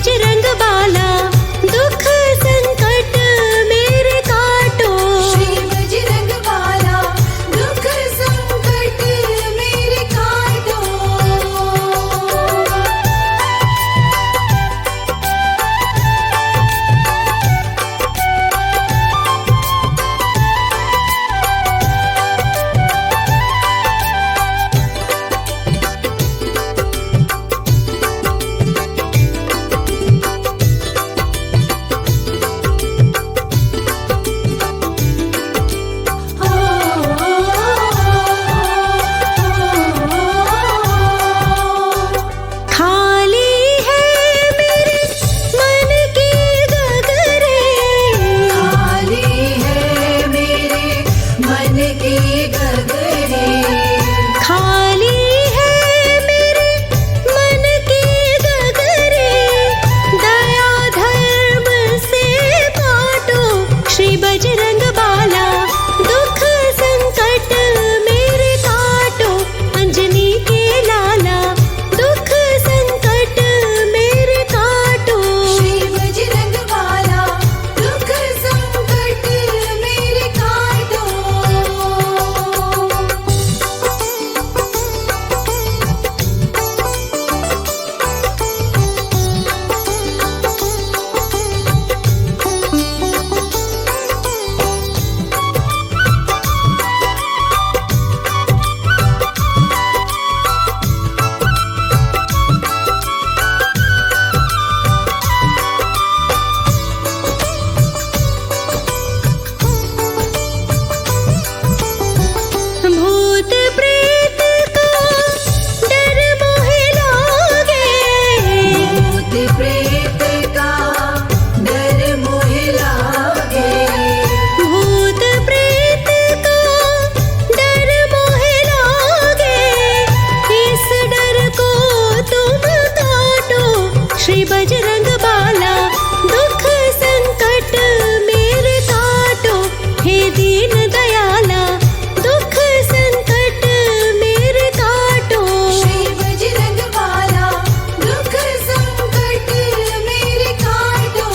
बजरंग बाला दुख संकट मेरे काटो। श्री बजरंग बाला दुख संकट मेरे काटो। खाली है मेरे मन की गगरे, खाली है मेरे मन की गगरे। खाली है मेरे मन की गगरे, दया धर्म से बांटो। श्री बजरंग बाला दुख संकट मेरे काटो। अंजनी के लाला दुख संकट मेरे काटो। श्री बजरंग बाला दुख संकट मेरे काटो। भूत प्रेत का डर मोहे लागे, भूत प्रेत का डर मोहे लागे। भूत प्रेत का डर मोहे लागे, इस डर को तुम काटो। श्री बजरंग बाला दुख संकट मेरे काटो। हे दीन दयाला दुख संकट मेरे काटो। श्री बजरंग बाला दुख संकट मेरे काटो।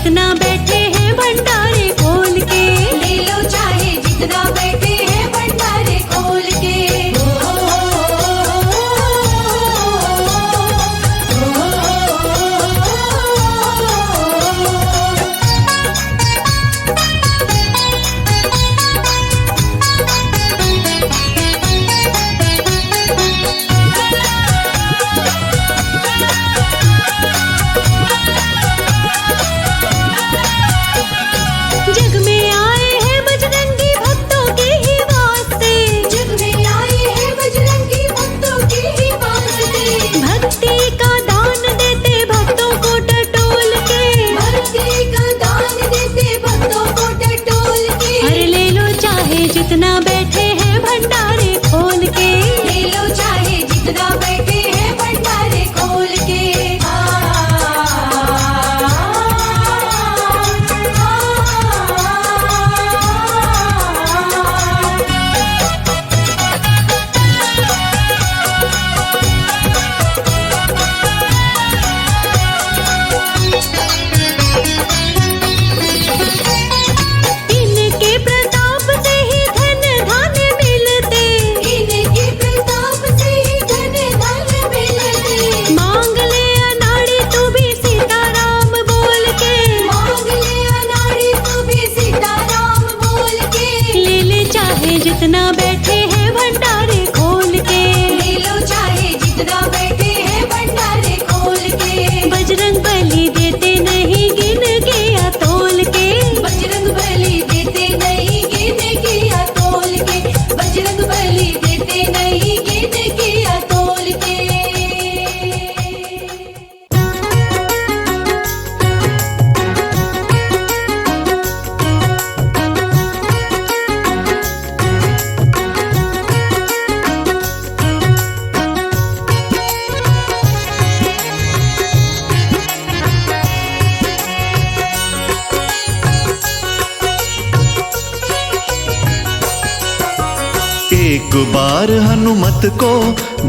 जितना बैठे हैं भंडारे खोल के। ले लो चाहे जितना बैठे हैं भंडारे खोल के। जग में आए हैं बजरंगी भक्तों के ही वास्ते। जग में आए हैं बजरंगी भक्तों के ही वास्ते। भक्ति का दान देते भक्तों को टटोल के। भक्ति का दान देते भक्तों को टटोल के। अरे ले लो चाहे जितना बैठे हैं भंडारे खोल के। ले लो चाहे जितना बैठे हैं भंडारे खोल के। इनके प्रताप से ही धन धान्य मिलते। इनके प्रताप से ही धन धान्य मिलते। मांग ले अनाड़ी तू भी सीताराम बोल के। मांग ले अनाड़ी तू भी सीताराम बोल के। ले ले चाहे जितना बैठे हैं भंडारे खोल के। ले लो चाहे जितना बैठे हैं भंडारे खोल के। बजरंग बली देते नहीं गिन के या तोल के। बजरंग बली देते नहीं गिन के या तोल के। बजरंग बली देते नहीं गिन के या तोल के। एक बार हनुमत को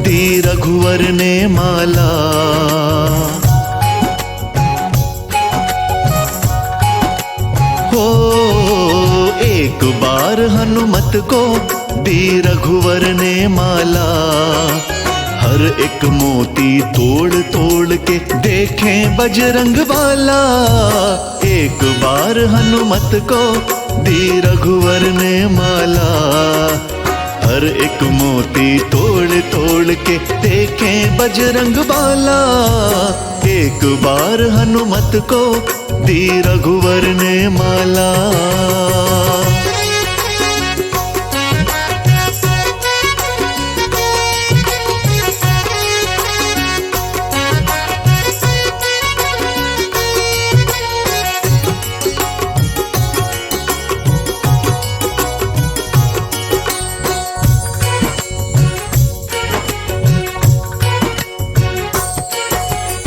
दी रघुवर ने माला। हो एक बार हनुमत को दी रघुवर ने माला। हर एक मोती तोड़ तोड़ के देखें बजरंग वाला। एक बार हनुमत को दी रघुवर ने माला। हर एक मोती तोड़ तोड़ के देखें बजरंग वाला। एक बार हनुमत को दी रघुवर ने माला।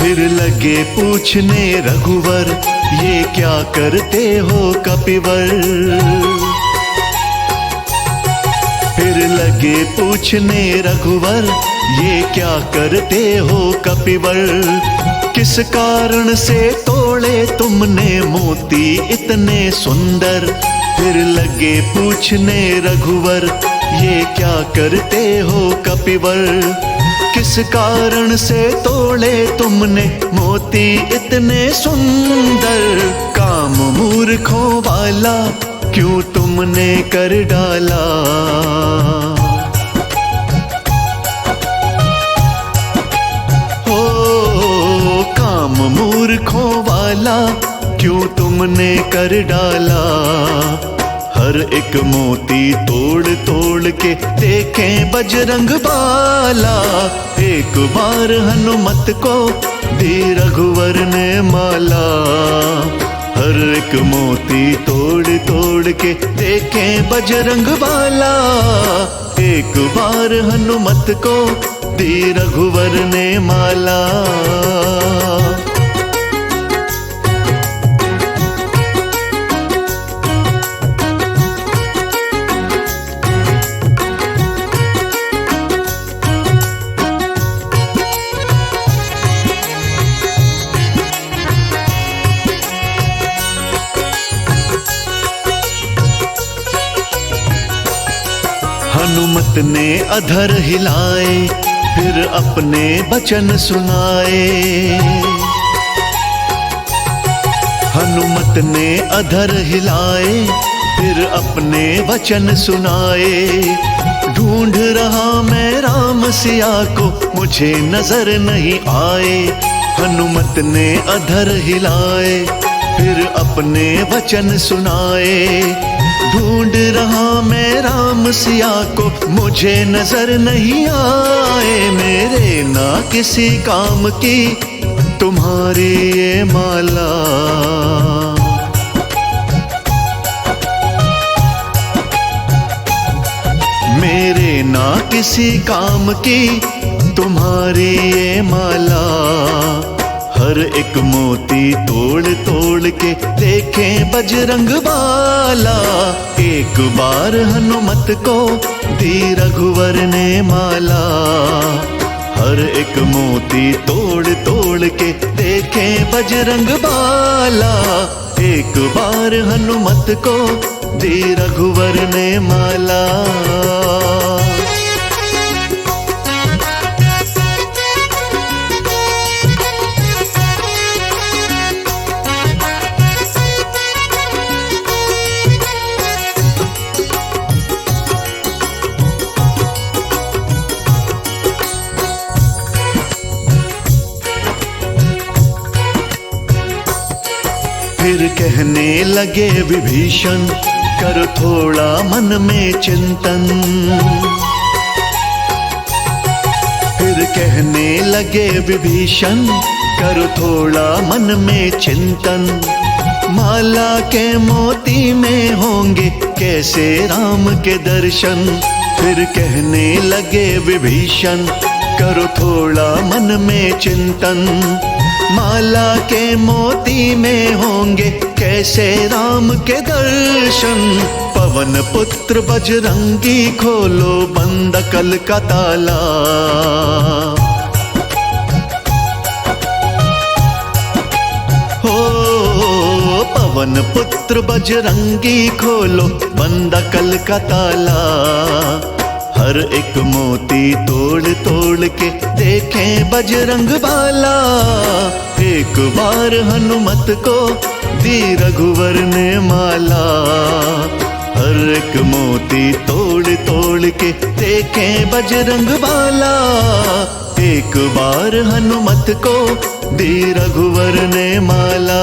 फिर लगे पूछने रघुवर ये क्या करते हो कपिवर। फिर लगे पूछने रघुवर ये क्या करते हो कपिवर। किस कारण से तोड़े तुमने मोती इतने सुंदर। फिर लगे पूछने रघुवर ये क्या करते हो कपिवर। किस कारण से तोड़े तुमने मोती इतने सुंदर। काम मूर्खों वाला क्यों तुमने कर डाला। हो काम मूर्खों वाला क्यों तुमने कर डाला। हर एक मोती तोड़ तोड़ के देखें बजरंग बाला। एक बार हनुमत को दी रघुवर ने माला। हर एक मोती तोड़ तोड़ के देखें बजरंग बाला। एक बार हनुमत को दी रघुवर ने माला। हनुमत ने अधर हिलाए, फिर अपने वचन सुनाए। हनुमत ने अधर हिलाए, फिर अपने वचन सुनाए। ढूंढ रहा मैं राम सिया को, मुझे नजर नहीं आए। हनुमत ने अधर हिलाए, फिर अपने वचन सुनाए। ढूंढ रहा मैं राम सिया को, मुझे नजर नहीं आए। मेरे ना किसी काम की तुम्हारी ये माला, मेरे ना किसी काम की तुम्हारी ये माला। हर एक मोती तोड़ तोड़ के देखें बजरंग बाला। एक बार हनुमत को दी रघुवर ने माला। हर एक मोती तोड़ तोड़ के देखें बजरंग बाला। एक बार हनुमत को दी रघुवर ने माला। फिर कहने लगे विभीषण, कर थोड़ा मन में चिंतन। फिर कहने लगे विभीषण, कर थोड़ा मन में चिंतन। माला के मोती में होंगे कैसे राम के दर्शन। फिर कहने लगे विभीषण, करो थोड़ा मन में चिंतन। माला के मोती में होंगे कैसे राम के दर्शन। पवन पुत्र बजरंगी खोलो बंद कल का ताला। हो पवन पुत्र बजरंगी खोलो बंद कल का ताला। हर एक मोती तोड़ तोड़ के देखें बजरंग बाला। एक बार हनुमत को दी रघुवर ने माला। हर एक मोती तोड़ तोड़ के देखें बजरंग बाला। एक बार हनुमत को दी रघुवर ने माला।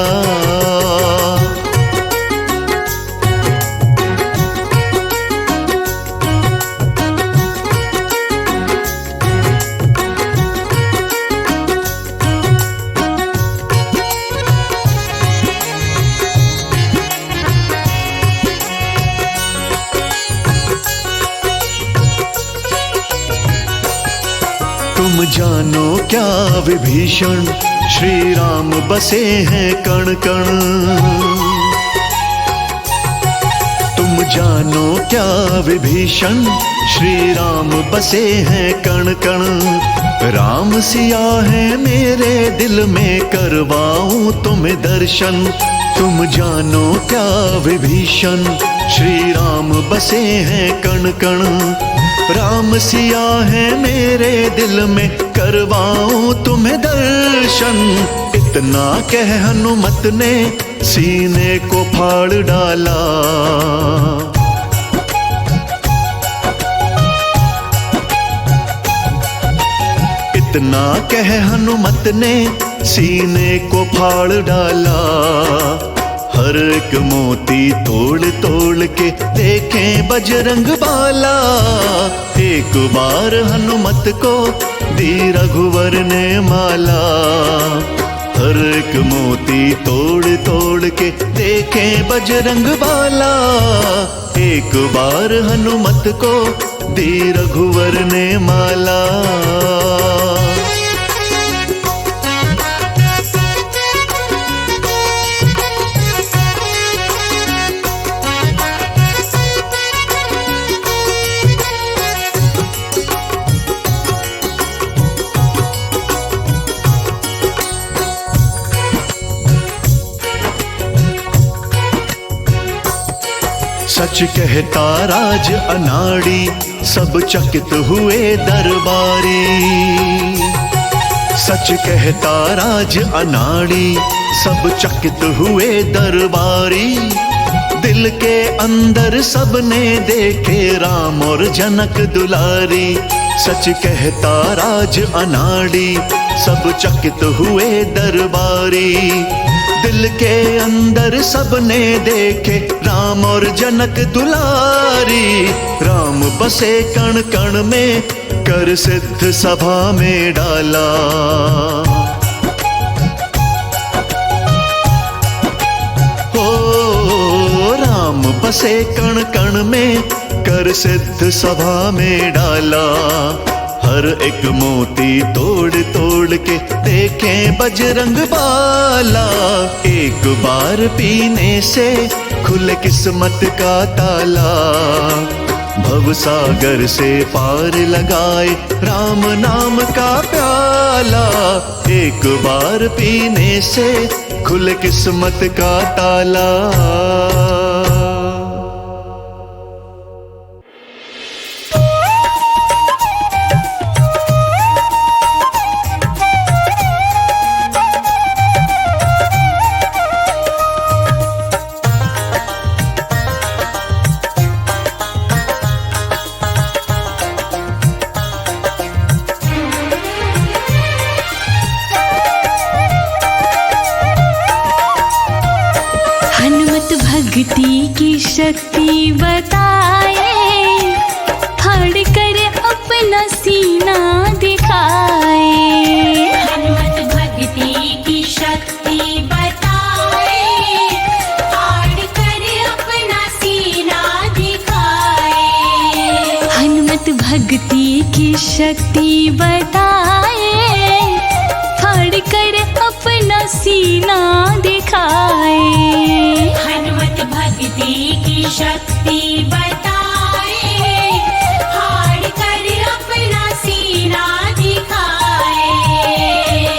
तुम जानो क्या विभीषण, श्री राम बसे हैं कण कण। तुम जानो क्या विभीषण, श्री राम बसे हैं कण कण। राम सिया है मेरे दिल में, करवाऊं तुम्हें दर्शन। तुम जानो क्या विभीषण, श्री राम बसे हैं कण कण। राम सिया है मेरे दिल में, करवाऊं तुम्हें दर्शन। इतना कह हनुमत ने सीने को फाड़ डाला। इतना कह हनुमत ने सीने को फाड़ डाला। हर एक मोती तोड़ तोड़ के देखें बजरंग बाला। एक बार हनुमत को दी रघुवर ने माला। हर एक मोती तोड़ तोड़ के देखें बजरंग बाला। एक बार हनुमत को दी रघुवर ने माला। सच कहता राज अनाड़ी, सब चकित हुए दरबारी। सच कहता राज अनाड़ी, सब चकित हुए दरबारी। दिल के अंदर सबने देखे राम और जनक दुलारी। सच कहता राज अनाड़ी, सब चकित हुए दरबारी। दिल के अंदर सबने देखे राम और जनक दुलारी। राम बसे कण कण में, कर सिद्ध सभा में डाला। हो राम बसे कण कण में, कर सिद्ध सभा में डाला। हर एक मोती तोड़ तोड़ के देखें बजरंग बाला। एक बार पीने से खुले किस्मत का ताला। भवसागर से पार लगाए राम नाम का प्याला। एक बार पीने से खुले किस्मत का ताला। भक्ति की शक्ति बताए, फाड़ कर अपना सीना दिखाए। हनुमत भक्ति की शक्ति बताए, फाड़ कर अपना सीना दिखाए। हनुमत भक्ति की शक्ति बताए, फाड़ कर अपना सीना दिखाए। हनुमत भक्ति की शक्ति बताए, फाड़ कर अपना सीना दिखाए।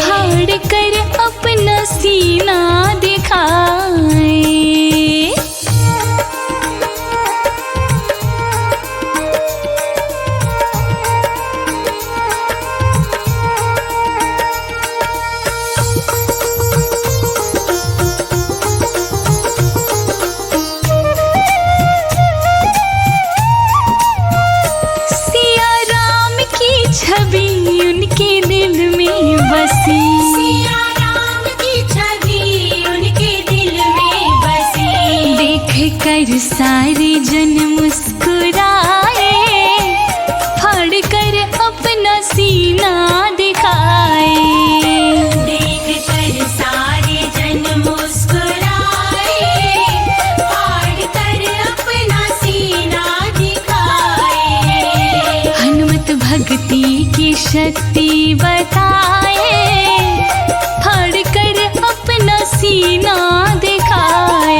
फाड़ कर अपना सीना दिखाए। सिया राम की छवि उनके दिल में बसी। देख कर सारे जन मुस्कुराए, फाड़ कर अपना सीना दिखाए। देख कर सारे जन मुस्कुराए, फाड़ कर अपना सीना दिखाए। हनुमत भक्ति की शक्ति बताए, फाड़ कर अपना सीना दिखाए।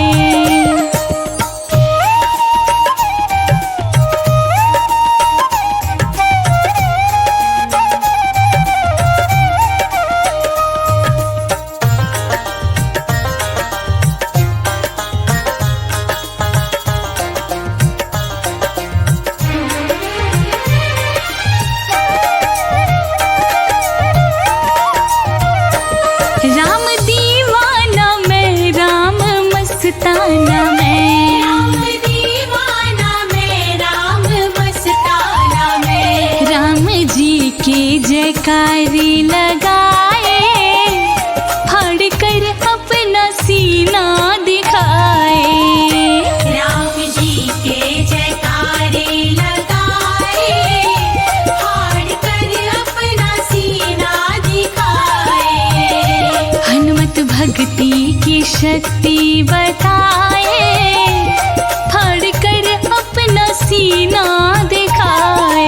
राम दीवाना मैं, राम मस्ताना मैं। राम दीवाना मैं, राम मस्ताना मैं। राम जी के जयकारी लगाए, फाड़ कर अपना सीना दिखाए। राम जी के जयकारे लगाए, फाड़ कर अपना सीना दिखाए। हनुमत भक्ति की शक्ति बताए, फाड़ कर अपना सीना दिखाए।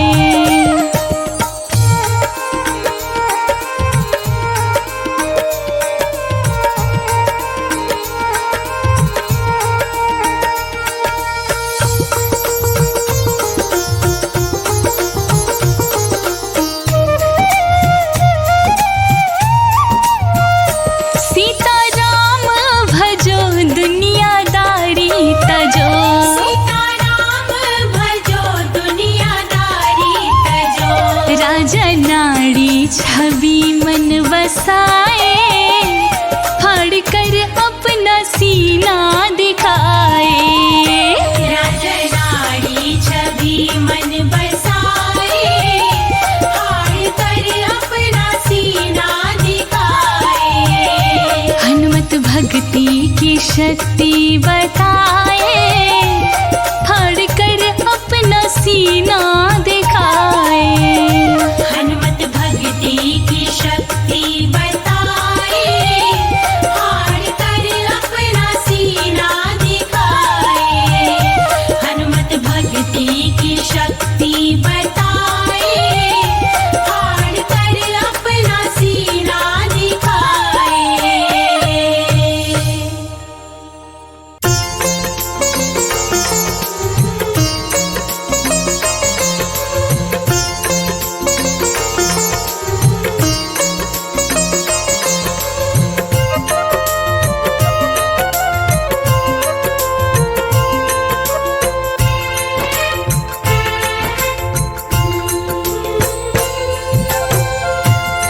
सीता राम भजो दुनियादारी तजो। सीता बसाए, फाड़ कर अपना सीना दिखाए। राजा रानी छवि मन बसाए, फाड़ कर अपना सीना दिखाए। हनुमत भक्ति की शक्ति बताए, फाड़ कर अपना सीना दिखाए। हनुमत भक्ति की शक्ति बताए, फाड़ कर अपना सीना दिखाए। हनुमत भक्ति की शक्ति बताए, फाड़ कर अपना सीना दिखाए।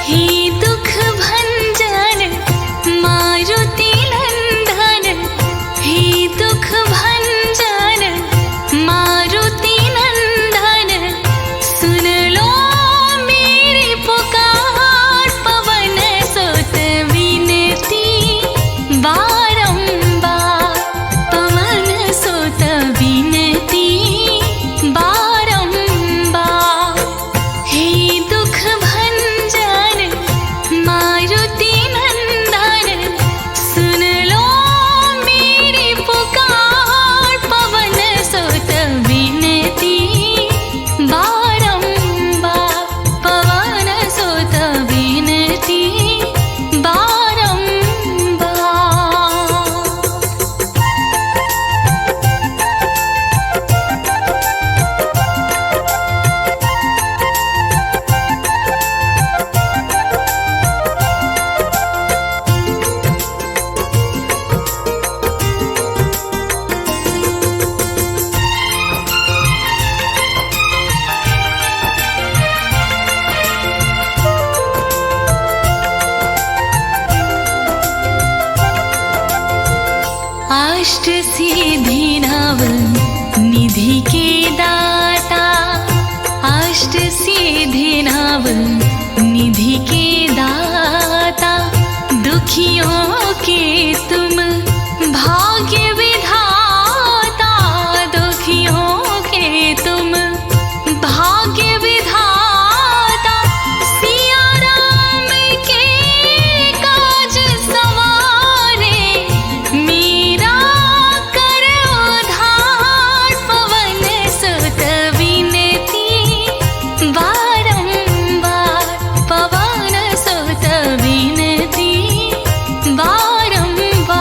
हे दुख भंजन मारुति नंदन, हे दुख भंजन मारुति नंदन, सुन लो मेरी पुकार। पवन सुत विनती बारंबार, पवन सुत विनती बारंबार। हे दुख भंजन मारुति नंदन, सुन लो मेरी पुकार। पवन सुत विनती बारंबार, पवन सुत विनती बारंबार। अष्ट सिद्धि नव निधि के दाता, अष्ट सिद्धि नव निधि के दाता। दुखियों के तुम भाग्य विधाता, दुखियों के तुम भाग्य विधाता। सिया राम के काज सवारे, मेरा कर उद्धार। पवन सुत विनती बारंबार, पवन सुत विनती बारंबार।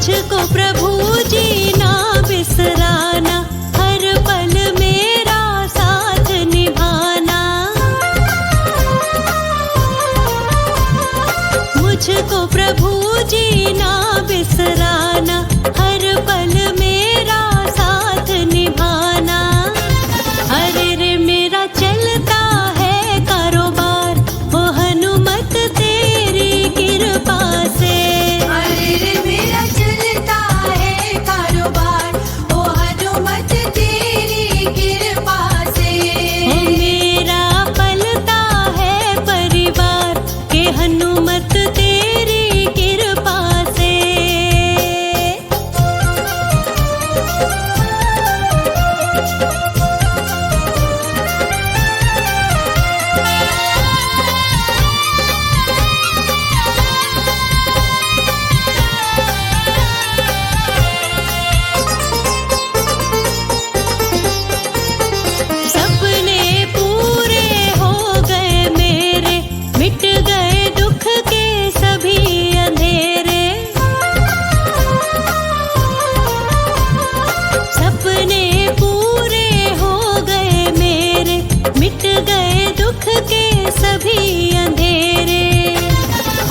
मुझको प्रभु जी ना बिसराना, हर पल मेरा साथ निभाना। मुझको प्रभु जी ना बिसराना, हर पल मेरा साथ निभाना। अरे रे मेरा चलता है कारोबार, वो हनुमत तेरी कृपा से। अरे रे मेरा चलता है कारोबार, ओ हनुमत तेरी कृपा से। ओ मेरा पलता है परिवार, के हनुमत तेरी कृपा से। सपने पूरे हो गए मेरे, मिट गए दुख के सभी अंधेरे। सपने पूरे हो गए मेरे, मिट गए दुख के सभी अंधेरे।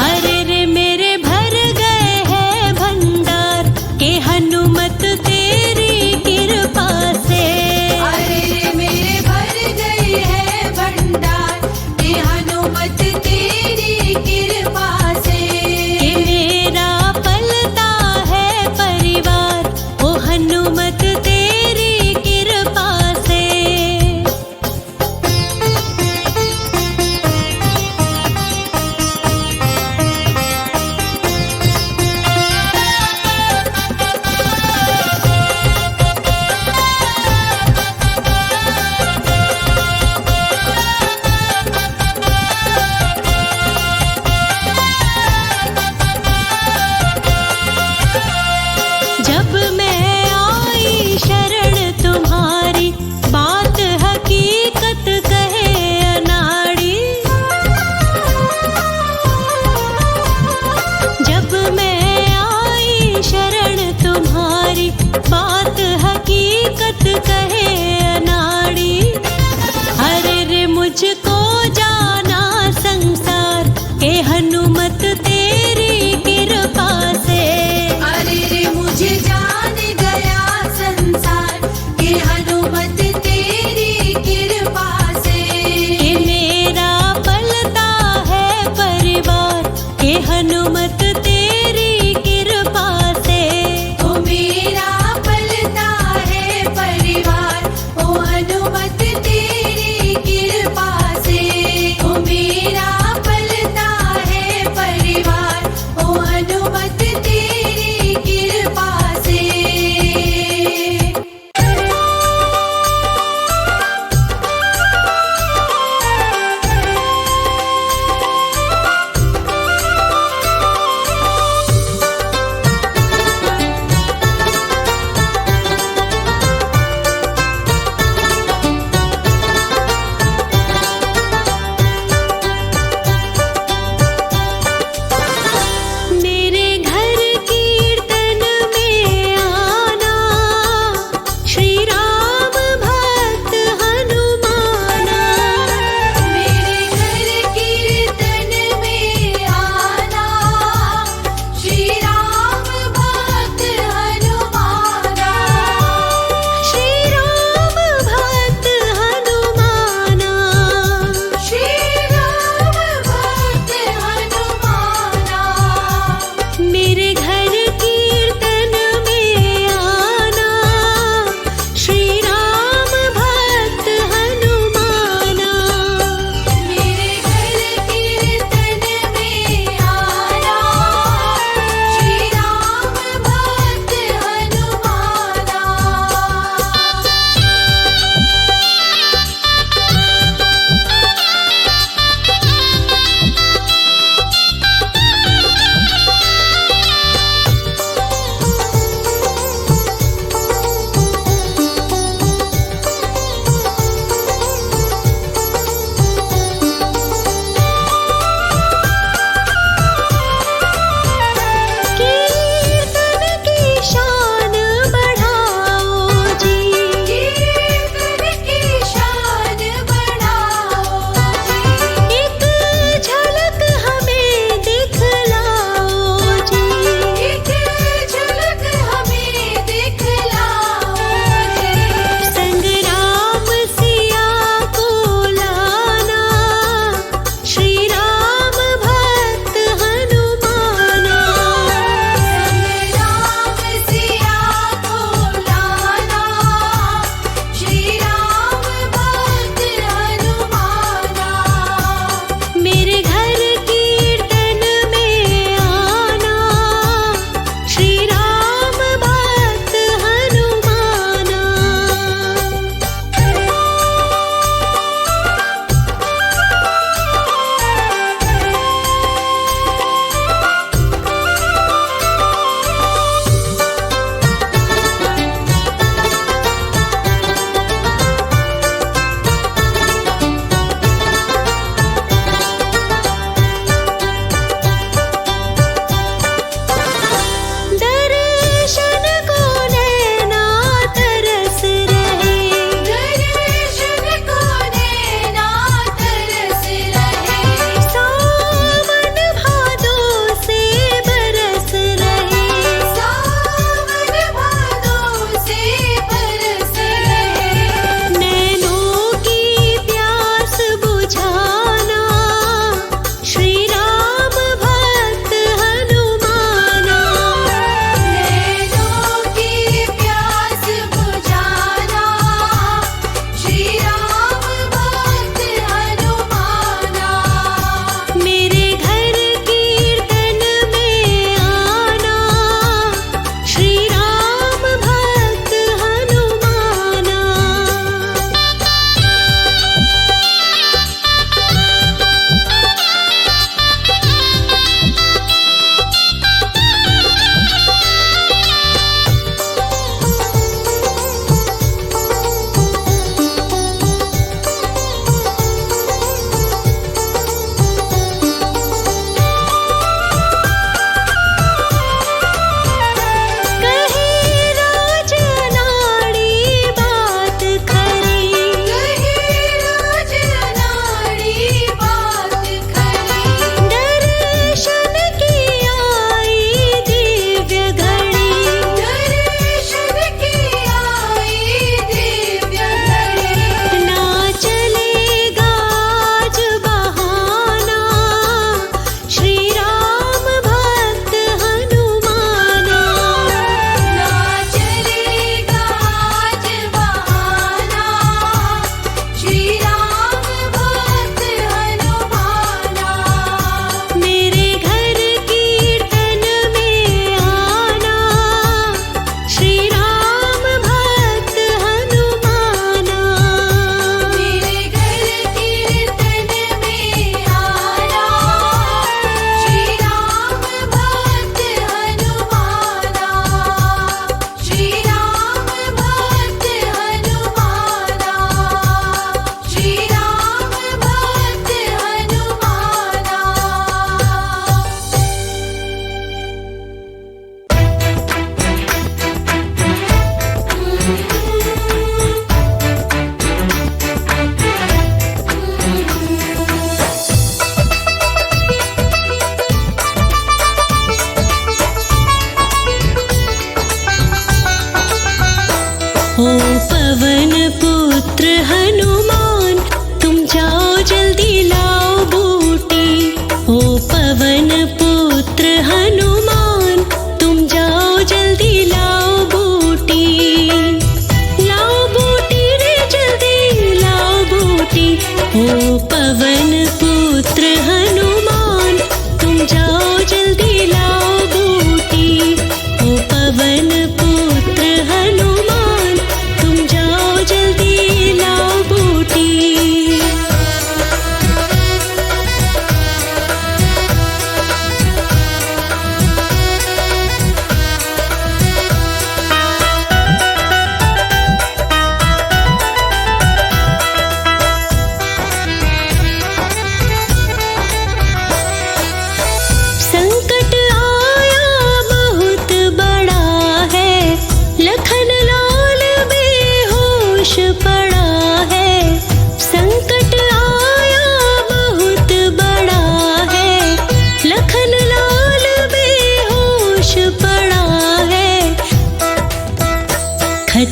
अरे रे मेरे भर गए हैं भंडार, के हनुमत तेरी कृपा से। अरे रे मेरे भर गए हैं भंडार, ये हनुमत तेरी कृपा से। कि मेरा पलता है परिवार, ओ हनुमत तेरी कृपा से। जब मैं आई शरण तुम्हारी, बात हकीकत कहे अनाड़ी। जब मैं आई शरण तुम्हारी, बात हकीकत कहे अनाड़ी। अरे रे मुझको जाना संसार, के हनुमत तेरी कृपा से। अरे रे मुझे जान गया संसार, ये हनुमत तेरी कृपा से। कि मेरा पलता है परिवार, के हनुमत तेरी कृपा से। ओ मेरा पलता है परिवार, ओ हनुमत तेरी कृपा से।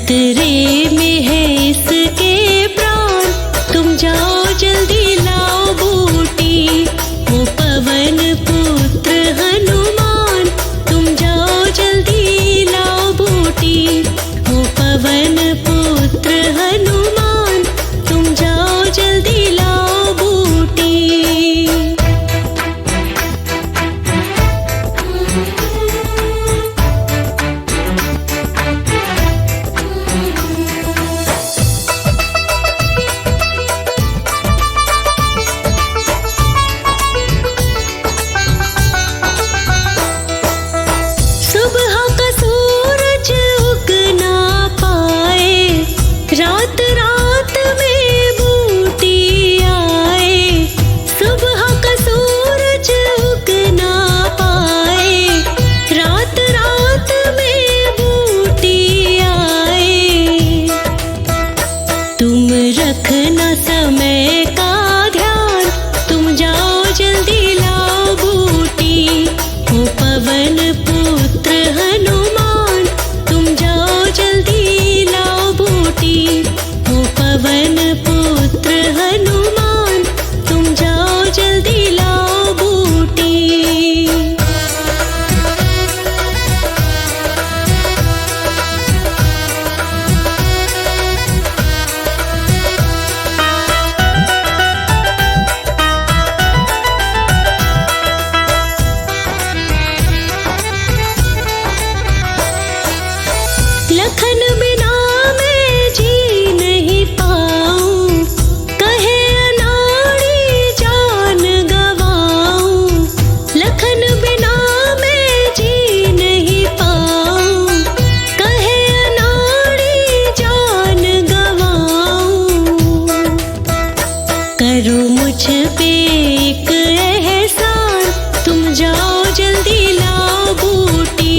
खतरे में है इसके प्राण, तुम जाओ जल्दी लाओ बूटी। ओ पवन पुत्र हनुमान, तुम जाओ जल्दी लाओ बूटी। ओ पवन पुत्र हनुमान, तुम जाओ जल्दी लाओ बूटी। सुबह का सूरज उग ना पाए, रात रात में बूटी आए। सुबह का सूरज उग ना पाए, रात रात में बूटी आए। तुम रखना समय का ध्यान, तुम जाओ जल्दी लाओ बूटी। ओ पवन पुत्र हनुमान, तुम जाओ जल्दी लाओ बूटी। ओ पवन पुत्र हनुमान, तुम जाओ जल्दी लाओ बूटी। लखन बिना मैं जी नहीं पाऊं, कहे अनाड़ी जान गवाऊं। लखन बिना मैं जी नहीं पाऊं, कहे अनाड़ी जान गवाऊं। करो मुझ पे एक एहसान, तुम जाओ जल्दी लाओ बूटी।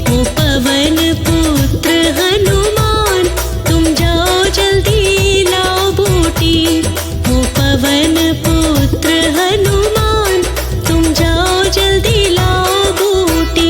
ओ पवन पुत्र हनुमान, तुम जाओ जल्दी लाओ बूटी। ओ पवन पुत्र हनुमान, तुम जाओ जल्दी लाओ बूटी।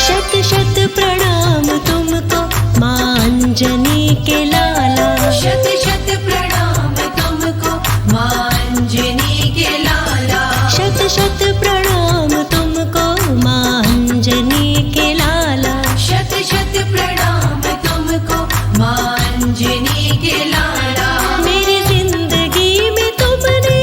शत शत प्रणाम तुमको माँ अंजनी के लाला। शत शत प्रणाम तुमको माँ अंजनी के लाला। शत शत प्रणाम तुमको माँ अंजनी के लाला। शत शत प्रणाम तुमको माँ अंजनी के लाला। मेरी जिंदगी में तुमने,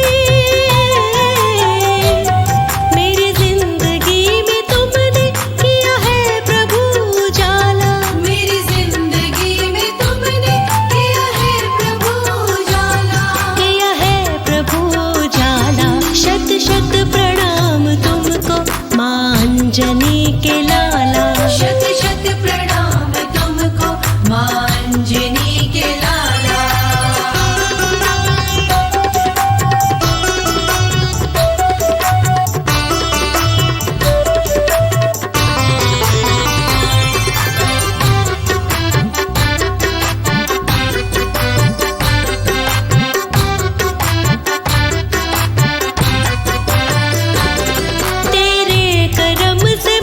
मेरी जिंदगी में तुमने किया है प्रभु उजाला। मेरी जिंदगी में तुमने किया है प्रभु उजाला। किया है प्रभु उजाला। शत शत प्रणाम तुमको माँ अंजनी के लाला। शत शत प्रणाम तुमको माँ अंजनी के लाला। तेरे करम से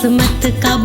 किस्मत का